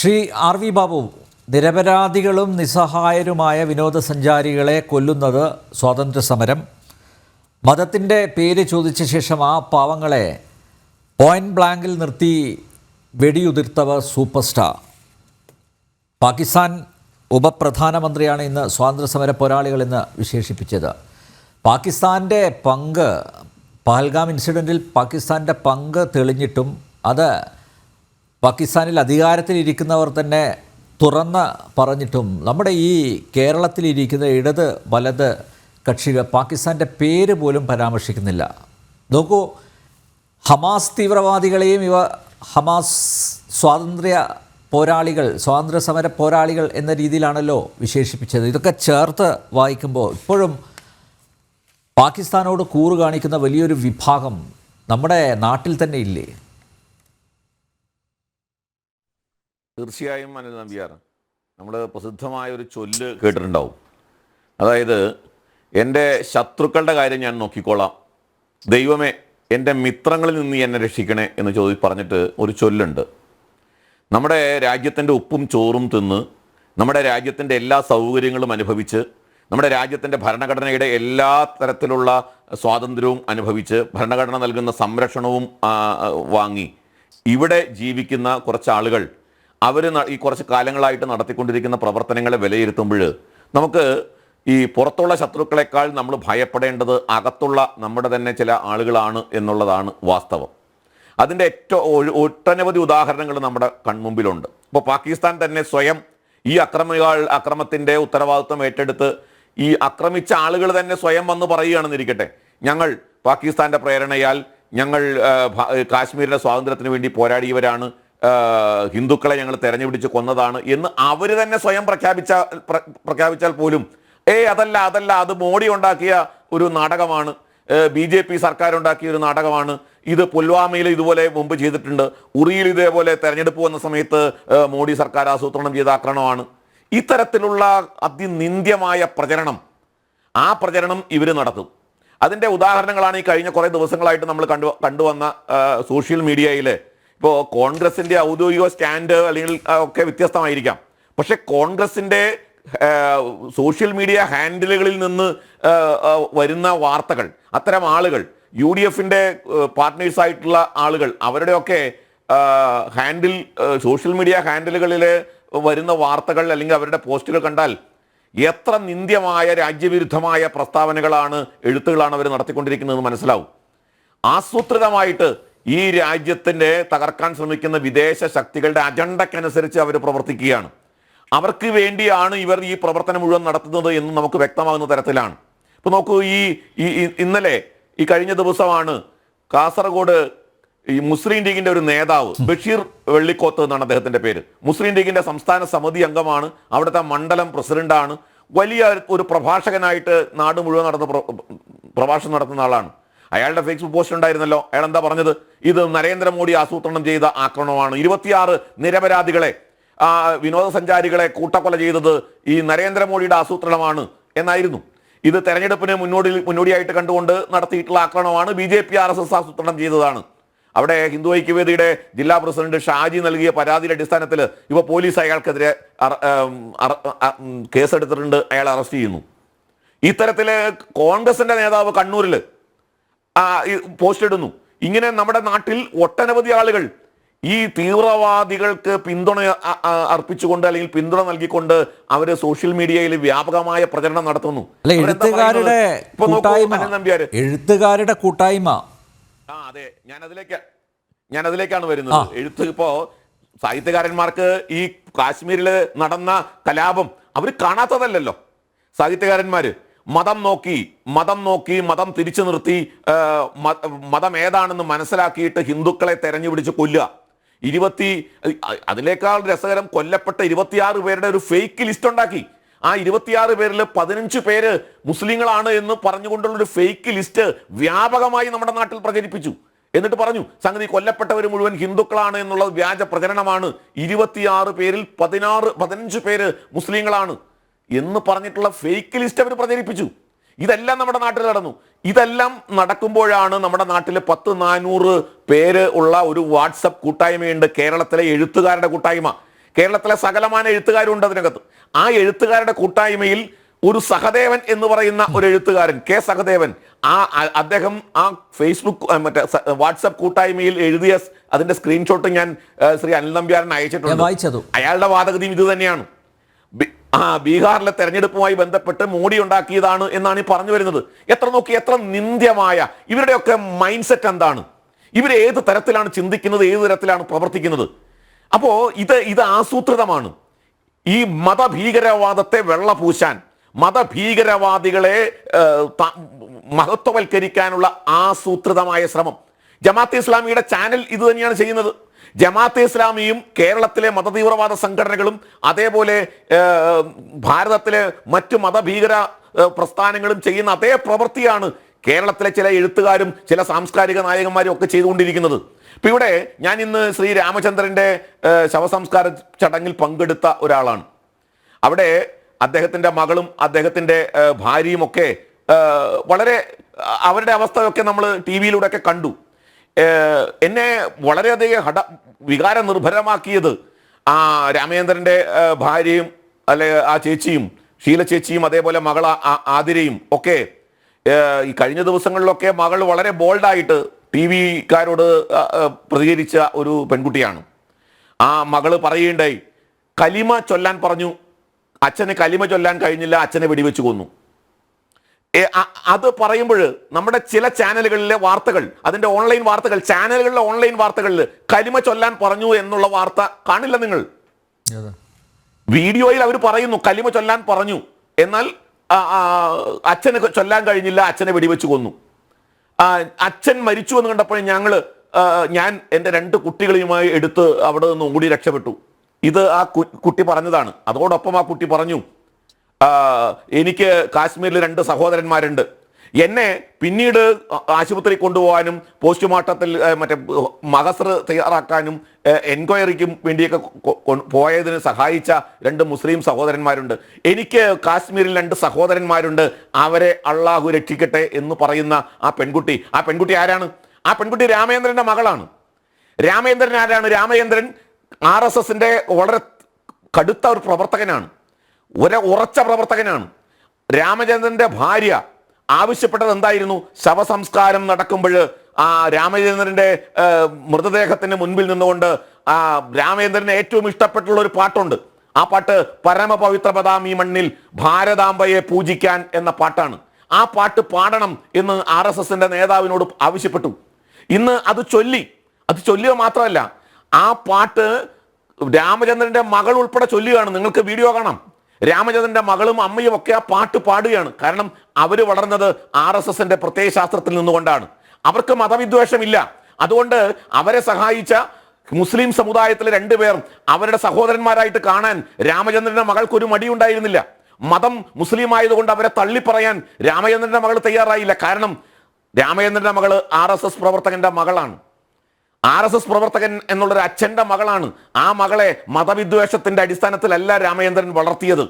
Shri R V Babu, നിരപരാധികളും നിസ്സഹായരുമായ വിനോദസഞ്ചാരികളെ കൊല്ലുന്നത് സ്വാതന്ത്ര്യ സമരം. മതത്തിൻ്റെ പേര് ചോദിച്ച ശേഷം ആ പാവങ്ങളെ പോയിന്റ് ബ്ലാങ്കിൽ നിർത്തി വെടിയുതിർത്തവർ സൂപ്പർ സ്റ്റാർ. പാകിസ്ഥാൻ ഉപപ്രധാനമന്ത്രിയാണ് ഇന്ന് സ്വാതന്ത്ര്യസമര പോരാളികൾ എന്ന് വിശേഷിപ്പിച്ചത്. പാകിസ്ഥാൻ്റെ പങ്ക്, പഹൽഗാം ഇൻസിഡൻറ്റിൽ പാകിസ്ഥാൻ്റെ പങ്ക് തെളിഞ്ഞിട്ടും അത് പാകിസ്ഥാനിൽ അധികാരത്തിലിരിക്കുന്നവർ തന്നെ തുറന്ന് പറഞ്ഞിട്ടും നമ്മുടെ ഈ കേരളത്തിലിരിക്കുന്ന ഇടത് വലത് കക്ഷികൾ പാകിസ്ഥാൻ്റെ പേര് പോലും പരാമർശിക്കുന്നില്ല. നോക്കൂ, ഹമാസ് തീവ്രവാദികളെയും ഹമാസ് സ്വാതന്ത്ര്യ പോരാളികൾ, സ്വാതന്ത്ര്യ സമര പോരാളികൾ എന്ന രീതിയിലാണല്ലോ വിശേഷിപ്പിച്ചത്. ഇതൊക്കെ ചേർത്ത് വായിക്കുമ്പോൾ ഇപ്പോഴും പാകിസ്ഥാനോട് കൂറ് കാണിക്കുന്ന വലിയൊരു വിഭാഗം നമ്മുടെ നാട്ടിൽ തന്നെ ഇല്ലേ? തീർച്ചയായും അനിൽ നമ്പ്യാർ, നമ്മൾ പ്രസിദ്ധമായ ഒരു ചൊല്ല് കേട്ടിട്ടുണ്ടാവും. അതായത്, എൻ്റെ ശത്രുക്കളുടെ കാര്യം ഞാൻ നോക്കിക്കോളാം, ദൈവമേ എൻ്റെ മിത്രങ്ങളിൽ നിന്ന് എന്നെ രക്ഷിക്കണേ എന്ന് പറഞ്ഞിട്ട് ഒരു ചൊല്ലുണ്ട്. നമ്മുടെ രാജ്യത്തിൻ്റെ ഉപ്പും ചോറും തിന്ന്, നമ്മുടെ രാജ്യത്തിൻ്റെ എല്ലാ സൗകര്യങ്ങളും അനുഭവിച്ച്, നമ്മുടെ രാജ്യത്തിൻ്റെ ഭരണഘടനയുടെ എല്ലാ തരത്തിലുള്ള സ്വാതന്ത്ര്യവും അനുഭവിച്ച്, ഭരണഘടന നൽകുന്ന സംരക്ഷണവും വാങ്ങി ഇവിടെ ജീവിക്കുന്ന കുറച്ച് ആളുകൾ അവർ ഈ കുറച്ച് കാലങ്ങളായിട്ട് നടത്തിക്കൊണ്ടിരിക്കുന്ന പ്രവർത്തനങ്ങളെ വിലയിരുത്തുമ്പോൾ നമുക്ക് ഈ പുറത്തുള്ള ശത്രുക്കളെക്കാൾ നമ്മൾ ഭയപ്പെടേണ്ടത് അകത്തുള്ള നമ്മുടെ തന്നെ ചില ആളുകളാണ് എന്നുള്ളതാണ് വാസ്തവം. അതിൻ്റെ ഒട്ടനവധി ഉദാഹരണങ്ങൾ നമ്മുടെ കൺമുമ്പിലുണ്ട്. ഇപ്പോൾ പാകിസ്ഥാൻ തന്നെ സ്വയം ഈ അക്രമത്തിൻ്റെ ഉത്തരവാദിത്വം ഏറ്റെടുത്ത് ഈ ആക്രമിച്ച ആളുകൾ തന്നെ സ്വയം വന്ന് പറയുകയാണെന്നിരിക്കട്ടെ, ഞങ്ങൾ പാകിസ്ഥാൻ്റെ പ്രേരണയാൽ ഞങ്ങൾ കാശ്മീരിൻ്റെ സ്വാതന്ത്ര്യത്തിന് വേണ്ടി പോരാടിയവരാണ്, ഹിന്ദുക്കളെ ഞങ്ങൾ തെരഞ്ഞുപിടിച്ച് കൊന്നതാണ് എന്ന് അവർ തന്നെ സ്വയം പ്രഖ്യാപിച്ചാൽ പോലും അതല്ല അത് മോഡി ഉണ്ടാക്കിയ ഒരു നാടകമാണ്, BJP സർക്കാർ ഉണ്ടാക്കിയ ഒരു നാടകമാണ്, ഇത് പുൽവാമയിൽ ഇതുപോലെ മുമ്പ് ചെയ്തിട്ടുണ്ട്, ഉറിയിൽ ഇതേപോലെ തെരഞ്ഞെടുപ്പ് വന്ന സമയത്ത് മോഡി സർക്കാർ ആസൂത്രണം ചെയ്ത ആക്രമണമാണ്. ഇത്തരത്തിലുള്ള അതിനിന്ദ്യമായ ആ പ്രചരണം ഇവർ നടത്തും. അതിൻ്റെ ഉദാഹരണങ്ങളാണ് ഈ കഴിഞ്ഞ കുറേ ദിവസങ്ങളായിട്ട് നമ്മൾ കണ്ടുവന്ന സോഷ്യൽ മീഡിയയിൽ. ഇപ്പോൾ കോൺഗ്രസിൻ്റെ ഔദ്യോഗിക സ്റ്റാൻഡ് അല്ലെങ്കിൽ ഒക്കെ വ്യത്യസ്തമായിരിക്കാം, പക്ഷെ കോൺഗ്രസിൻ്റെ സോഷ്യൽ മീഡിയ ഹാൻഡിലുകളിൽ നിന്ന് വരുന്ന വാർത്തകൾ, അത്തരം ആളുകൾ, UDFൻ്റെ പാർട്ട്നേഴ്സായിട്ടുള്ള ആളുകൾ, അവരുടെയൊക്കെ സോഷ്യൽ മീഡിയ ഹാൻഡിലുകളിൽ വരുന്ന വാർത്തകൾ അല്ലെങ്കിൽ അവരുടെ പോസ്റ്റുകൾ കണ്ടാൽ എത്ര നിന്ദ്യമായ രാജ്യവിരുദ്ധമായ പ്രസ്താവനകളാണ്, എഴുത്തുകളാണ് അവർ നടത്തിക്കൊണ്ടിരിക്കുന്നതെന്ന് മനസ്സിലാവും. ആസൂത്രിതമായിട്ട് ഈ രാജ്യത്തിൻ്റെ തകർക്കാൻ ശ്രമിക്കുന്ന വിദേശ ശക്തികളുടെ അജണ്ടയ്ക്കനുസരിച്ച് അവർ പ്രവർത്തിക്കുകയാണ്. അവർക്ക് വേണ്ടിയാണ് ഇവർ ഈ പ്രവർത്തനം മുഴുവൻ നടത്തുന്നത് എന്ന് നമുക്ക് വ്യക്തമാകുന്ന തരത്തിലാണ്. ഇപ്പോൾ നോക്കൂ, ഇന്നലെ ഈ കഴിഞ്ഞ ദിവസമാണ് കാസർഗോഡ് ഈ മുസ്ലിം ലീഗിൻ്റെ ഒരു നേതാവ് ബഷീർ വെള്ളിക്കോത്ത് എന്നാണ് അദ്ദേഹത്തിൻ്റെ പേര്, മുസ്ലിം ലീഗിൻ്റെ സംസ്ഥാന സമിതി അംഗമാണ്, അവിടുത്തെ മണ്ഡലം പ്രസിഡന്റാണ്, വലിയ ഒരു പ്രഭാഷകനായിട്ട് നാട് മുഴുവൻ പ്രഭാഷണം നടത്തുന്ന ആളാണ്. അയാളുടെ ഫേസ്ബുക്ക് പോസ്റ്റ് ഉണ്ടായിരുന്നല്ലോ. അയാൾ എന്താ പറഞ്ഞത്? ഇത് നരേന്ദ്രമോദി ആസൂത്രണം ചെയ്ത ആക്രമണമാണ്, 26 നിരപരാധികളെ വിനോദസഞ്ചാരികളെ കൂട്ടക്കൊല ചെയ്തത് ഈ നരേന്ദ്രമോദിയുടെ ആസൂത്രണമാണ് എന്നായിരുന്നു. ഇത് തെരഞ്ഞെടുപ്പിന് മുന്നോടിയായിട്ട് കണ്ടുകൊണ്ട് നടത്തിയിട്ടുള്ള ആക്രമണമാണ്, BJP RSS ആസൂത്രണം ചെയ്തതാണ്. അവിടെ ഹിന്ദു ഐക്യവേദിയുടെ ജില്ലാ പ്രസിഡന്റ് ഷാജി നൽകിയ പരാതിയുടെ അടിസ്ഥാനത്തിൽ ഇപ്പോൾ പോലീസ് അയാൾക്കെതിരെ കേസെടുത്തിട്ടുണ്ട്, അയാൾ അറസ്റ്റ് ചെയ്യുന്നു. ഇത്തരത്തിൽ കോൺഗ്രസിന്റെ നേതാവ് കണ്ണൂരിൽ പോസ്റ്റ് ഇടുന്നു. ഇങ്ങനെ നമ്മുടെ നാട്ടിൽ ഒട്ടനവധി ആളുകൾ ഈ തീവ്രവാദികൾക്ക് പിന്തുണ അർപ്പിച്ചുകൊണ്ട് അല്ലെങ്കിൽ പിന്തുണ നൽകിക്കൊണ്ട് അവര് സോഷ്യൽ മീഡിയയിൽ വ്യാപകമായ പ്രചരണം നടത്തുന്നു. എഴുത്തുകാരുടെ കൂട്ടായ്മ. അതെ, ഞാൻ അതിലേക്കാണ് വരുന്നത്. ഇപ്പോ സാഹിത്യകാരന്മാർക്ക് ഈ കാശ്മീരിൽ നടന്ന കലാപം അവർ കാണാത്തതല്ലല്ലോ. സാഹിത്യകാരന്മാര് മതം നോക്കി മതം തിരിച്ചു നിർത്തി മതം ഏതാണെന്ന് മനസ്സിലാക്കിയിട്ട് ഹിന്ദുക്കളെ തെരഞ്ഞുപിടിച്ച് കൊല്ലുക. അതിനേക്കാൾ രസകരം, കൊല്ലപ്പെട്ട 26 പേരുടെ ഒരു ഫേക്ക് ലിസ്റ്റ് ഉണ്ടാക്കി. ആ 26 പേരിൽ 15 പേര് മുസ്ലിങ്ങളാണ് എന്ന് പറഞ്ഞുകൊണ്ടുള്ള ഒരു ഫേക്ക് ലിസ്റ്റ് വ്യാപകമായി നമ്മുടെ നാട്ടിൽ പ്രചരിപ്പിച്ചു. എന്നിട്ട് പറഞ്ഞു സംഗതി കൊല്ലപ്പെട്ടവർ മുഴുവൻ ഹിന്ദുക്കളാണ് എന്നുള്ള വ്യാജ പ്രചരണമാണ്, 26 പേരിൽ 15 പേര് മുസ്ലിങ്ങളാണ് എന്ന് പറഞ്ഞിട്ടുള്ള ഫേക്ക് ലിസ്റ്റ് അവർ പ്രചരിപ്പിച്ചു. ഇതെല്ലാം നമ്മുടെ നാട്ടിൽ നടന്നു. ഇതെല്ലാം നടക്കുമ്പോഴാണ് നമ്മുടെ നാട്ടിൽ 100-400 പേര് ഉള്ള ഒരു വാട്സപ്പ് കൂട്ടായ്മയുണ്ട്, കേരളത്തിലെ എഴുത്തുകാരുടെ കൂട്ടായ്മ. കേരളത്തിലെ സകലമാന എഴുത്തുകാരുണ്ട് അതിനകത്ത്. ആ എഴുത്തുകാരുടെ കൂട്ടായ്മയിൽ ഒരു സഹദേവൻ എന്ന് പറയുന്ന ഒരു എഴുത്തുകാരൻ, കെ സഹദേവൻ, അദ്ദേഹം ആ ഫേസ്ബുക്ക് മറ്റേ വാട്സപ്പ് കൂട്ടായ്മയിൽ എഴുതിയ അതിന്റെ സ്ക്രീൻഷോട്ട് ഞാൻ ശ്രീ അനിൽ നമ്പ്യാരൻ അയച്ചിട്ടുണ്ട്. അയാളുടെ വാദഗതിയും ഇത് തന്നെയാണ്. ബീഹാറിലെ തെരഞ്ഞെടുപ്പുമായി ബന്ധപ്പെട്ട് മോഡി ഉണ്ടാക്കിയതാണ് എന്നാണ് ഈ പറഞ്ഞു വരുന്നത്. എത്ര നിന്ദ്യമായ ഇവരുടെയൊക്കെ മൈൻഡ് സെറ്റ് എന്താണ്? ഇവർ ഏത് തരത്തിലാണ് ചിന്തിക്കുന്നത്, ഏത് തരത്തിലാണ് പ്രവർത്തിക്കുന്നത്? അപ്പോ ഇത് ആസൂത്രിതമാണ്. ഈ മതഭീകരവാദത്തെ വെള്ളപൂശാൻ, മതഭീകരവാദികളെ മഹത്വവൽക്കരിക്കാനുള്ള ആസൂത്രിതമായ ശ്രമം. ജമാഅത്തെ ഇസ്ലാമിയുടെ ചാനൽ ഇത് തന്നെയാണ് ചെയ്യുന്നത്. ജമാഅത്തെ ഇസ്ലാമിയും കേരളത്തിലെ മതതീവ്രവാദ സംഘടനകളും അതേപോലെ ഭാരതത്തിലെ മറ്റു മതഭീകര പ്രസ്ഥാനങ്ങളും ചെയ്യുന്ന അതേ പ്രവൃത്തിയാണ് കേരളത്തിലെ ചില എഴുത്തുകാരും ചില സാംസ്കാരിക നായകന്മാരും ഒക്കെ ചെയ്തുകൊണ്ടിരിക്കുന്നത്. ഇപ്പൊ ഇവിടെ ഞാൻ ഇന്ന് ശ്രീ രാമചന്ദ്രന്റെ ശവസംസ്കാര ചടങ്ങിൽ പങ്കെടുത്ത ഒരാളാണ്. അവിടെ അദ്ദേഹത്തിന്റെ മകളും അദ്ദേഹത്തിന്റെ ഭാര്യയും ഒക്കെ വളരെ അവരുടെ അവസ്ഥയൊക്കെ നമ്മൾ ടി വിയിലൂടെ ഒക്കെ കണ്ടു. എന്നെ വളരെയധികം വികാര നിർഭരമാക്കിയത് ആ രാമചന്ദ്രന്റെ ഭാര്യയും ആ ചേച്ചിയും ഷീല ചേച്ചിയും അതേപോലെ മകൾ ആതിരയും ഒക്കെ ഈ കഴിഞ്ഞ ദിവസങ്ങളിലൊക്കെ മകൾ വളരെ ബോൾഡായിട്ട് ടി വിക്കാരോട് പ്രതികരിച്ച ഒരു പെൺകുട്ടിയാണ്. ആ മകള് പറയുകയുണ്ടായി, കലിമ ചൊല്ലാൻ പറഞ്ഞു, അച്ഛന് കലിമ ചൊല്ലാൻ കഴിഞ്ഞില്ല, അച്ഛനെ വെടിവെച്ച് കൊന്നു. അത് പറയുമ്പോൾ നമ്മുടെ ചില ചാനലുകളിലെ വാർത്തകൾ, അതിന്റെ ഓൺലൈൻ വാർത്തകൾ, ചാനലുകളിലെ ഓൺലൈൻ വാർത്തകളിൽ കലിമ ചൊല്ലാൻ പറഞ്ഞു എന്നുള്ള വാർത്ത കാണില്ല നിങ്ങൾ. വീഡിയോയിൽ അവർ പറയുന്നു കലിമ ചൊല്ലാൻ പറഞ്ഞു, എന്നാൽ അച്ഛന് ചൊല്ലാൻ കഴിഞ്ഞില്ല, അച്ഛനെ വെടിവെച്ച് കൊന്നു. അച്ഛൻ മരിച്ചു എന്ന് കണ്ടപ്പോൾ ഞാൻ എൻ്റെ 2 കുട്ടികളെയുമായി എടുത്ത് അവിടെ നിന്ന് ഓടി രക്ഷപ്പെട്ടു. ഇത് ആ കുട്ടി പറഞ്ഞതാണ്. അതോടൊപ്പം ആ കുട്ടി പറഞ്ഞു, എനിക്ക് കാശ്മീരിൽ 2 സഹോദരന്മാരുണ്ട്. എന്നെ പിന്നീട് ആശുപത്രി കൊണ്ടുപോകാനും പോസ്റ്റ്മോർട്ടത്തിൽ മറ്റേ മഹസർ തയ്യാറാക്കാനും എൻക്വയറിക്കും വേണ്ടിയൊക്കെ പോയതിന് സഹായിച്ച 2 മുസ്ലിം സഹോദരന്മാരുണ്ട്. എനിക്ക് കാശ്മീരിൽ 2 സഹോദരന്മാരുണ്ട്, അവരെ അള്ളാഹു രക്ഷിക്കട്ടെ എന്ന് പറയുന്ന ആ പെൺകുട്ടി ആരാണ്? ആ പെൺകുട്ടി രാമചന്ദ്രന്റെ മകളാണ്. രാമചന്ദ്രൻ ആരാണ്? രാമചന്ദ്രൻ RSSന്റെ വളരെ കടുത്ത ഒരു പ്രവർത്തകനാണ്, ഉറച്ച പ്രവർത്തകനാണ്. രാമചന്ദ്രന്റെ ഭാര്യ ആവശ്യപ്പെട്ടത് എന്തായിരുന്നു? ശവസംസ്കാരം നടക്കുമ്പോൾ ആ രാമചന്ദ്രന്റെ മൃതദേഹത്തിന് മുൻപിൽ നിന്നുകൊണ്ട് രാമചന്ദ്രന് ഏറ്റവും ഇഷ്ടപ്പെട്ടുള്ള ഒരു പാട്ടുണ്ട്. ആ പാട്ട് പരമപവിത്രപദാം ഈ മണ്ണിൽ ഭാരതാംബയെ പൂജിക്കാൻ എന്ന പാട്ടാണ്. ആ പാട്ട് പാടണം എന്ന് RSSന്റെ നേതാവിനോട് ആവശ്യപ്പെട്ടു. ഇന്ന് അത് ചൊല്ലുക മാത്രമല്ല, ആ പാട്ട് രാമചന്ദ്രന്റെ മകൾ ഉൾപ്പെടെ ചൊല്ലുകയാണ്. നിങ്ങൾക്ക് വീഡിയോ കാണാം. രാമചന്ദ്രന്റെ മകളും അമ്മയും ഒക്കെ ആ പാട്ട് പാടുകയാണ്. കാരണം അവർ വളർന്നത് RSSന്റെ പ്രത്യയശാസ്ത്രത്തിൽ നിന്നുകൊണ്ടാണ്. അവർക്ക് മതവിദ്വേഷമില്ല. അതുകൊണ്ട് അവരെ സഹായിച്ച മുസ്ലിം സമുദായത്തിലെ 2 പേർ അവരുടെ സഹോദരന്മാരായിട്ട് കാണാൻ രാമചന്ദ്രന്റെ മകൾക്കൊരു മടിയുണ്ടായിരുന്നില്ല. മതം മുസ്ലിം ആയതുകൊണ്ട് അവരെ തള്ളിപ്പറയാൻ രാമചന്ദ്രന്റെ മകൾ തയ്യാറായില്ല. കാരണം രാമചന്ദ്രന്റെ മകള് RSS പ്രവർത്തകന്റെ മകളാണ്. RSS പ്രവർത്തകൻ എന്നുള്ളൊരു അച്ഛന്റെ മകളാണ്. ആ മകളെ മതവിദ്വേഷത്തിന്റെ അടിസ്ഥാനത്തിലല്ല രാമചന്ദ്രൻ വളർത്തിയത്.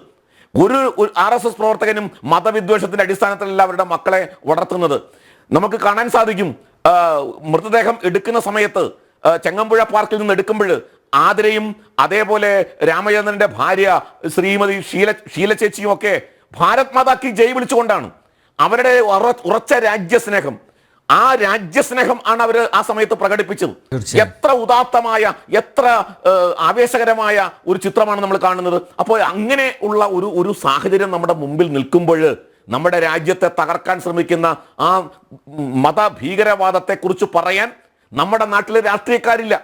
ഒരു RSS പ്രവർത്തകനും മതവിദ്വേഷത്തിന്റെ അടിസ്ഥാനത്തിലല്ല അവരുടെ മക്കളെ വളർത്തുന്നത്. നമുക്ക് കാണാൻ സാധിക്കും, മൃതദേഹം എടുക്കുന്ന സമയത്ത് ചെങ്ങമ്പുഴ പാർക്കിൽ നിന്ന് എടുക്കുമ്പോൾ ആതിരയും അതേപോലെ രാമചന്ദ്രന്റെ ഭാര്യ ശ്രീമതി ഷീല ചേച്ചിയും ഒക്കെ ഭാരത് മാതാ കി ജയ് വിളിച്ചുകൊണ്ടാണ്. അവരുടെ ഉറച്ച രാജ്യസ്നേഹം, ആ രാജ്യസ്നേഹം ആണ് അവർ ആ സമയത്ത് പ്രകടിപ്പിച്ചത്. എത്ര ഉദാത്തമായ, എത്ര ആവേശകരമായ ഒരു ചിത്രമാണ് നമ്മൾ കാണുന്നത്. അപ്പോൾ അങ്ങനെ ഉള്ള ഒരു സാഹചര്യം നമ്മുടെ മുമ്പിൽ നിൽക്കുമ്പോൾ നമ്മുടെ രാജ്യത്തെ തകർക്കാൻ ശ്രമിക്കുന്ന ആ മതഭീകരവാദത്തെ കുറിച്ച് പറയാൻ നമ്മുടെ നാട്ടിലെ രാഷ്ട്രീയക്കാരില്ല.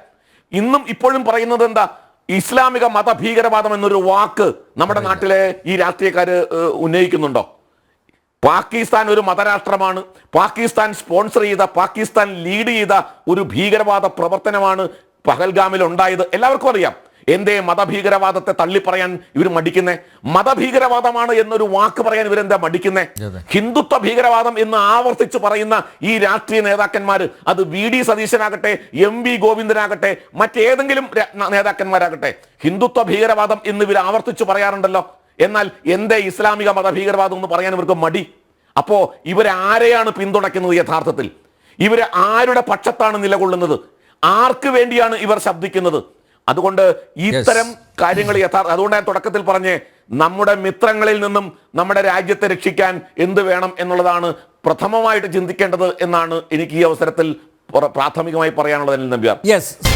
ഇന്നും ഇപ്പോഴും പറയുന്നത് എന്താ? ഇസ്ലാമിക മതഭീകരവാദം എന്നൊരു വാക്ക് നമ്മുടെ നാട്ടിലെ ഈ രാഷ്ട്രീയക്കാർ ഉന്നയിക്കുന്നുണ്ടോ? പാകിസ്ഥാൻ ഒരു മതരാഷ്ട്രമാണ്. പാകിസ്ഥാൻ സ്പോൺസർ ചെയ്ത, പാകിസ്ഥാൻ ലീഡ് ചെയ്ത ഒരു ഭീകരവാദ പ്രവർത്തനമാണ് പഹൽഗാമിൽ ഉണ്ടായത്. എല്ലാവർക്കും അറിയാം. എന്തേ മതഭീകരവാദത്തെ തള്ളിപ്പറയാൻ ഇവർ മടിക്കുന്നേ? മതഭീകരവാദമാണ് എന്നൊരു വാക്ക് പറയാൻ ഇവരെന്താ മടിക്കുന്നേ? ഹിന്ദുത്വ ഭീകരവാദം എന്ന് ആവർത്തിച്ച് പറയുന്ന ഈ രാഷ്ട്രീയ നേതാക്കന്മാർ, അത് VD സതീശനാകട്ടെ, MV ഗോവിന്ദനാകട്ടെ, മറ്റേതെങ്കിലും നേതാക്കന്മാരാകട്ടെ, ഹിന്ദുത്വ ഭീകരവാദം എന്ന് ഇവർ ആവർത്തിച്ച് പറയാറുണ്ടല്ലോ. എന്നാൽ എന്തേ ഇസ്ലാമിക മതഭീകരവാദം എന്ന് പറയാൻ ഇവർക്ക് മടി? അപ്പോ ഇവരാരെയാണ് പിന്തുണയ്ക്കുന്നത്? യഥാർത്ഥത്തിൽ ഇവർ ആരുടെ പക്ഷത്താണ് നിലകൊള്ളുന്നത്? ആർക്ക് വേണ്ടിയാണ് ഇവർ ശബ്ദിക്കുന്നത്? അതുകൊണ്ട് ഇത്തരം കാര്യങ്ങൾ അതുകൊണ്ട് ഞാൻ തുടക്കത്തിൽ പറഞ്ഞ് നമ്മുടെ മിത്രങ്ങളിൽ നിന്നും നമ്മുടെ രാജ്യത്തെ രക്ഷിക്കാൻ എന്ത് വേണം എന്നുള്ളതാണ് പ്രഥമമായിട്ട് ചിന്തിക്കേണ്ടത് എന്നാണ് എനിക്ക് ഈ അവസരത്തിൽ പ്രാഥമികമായി പറയാനുള്ളത്. യെസ്.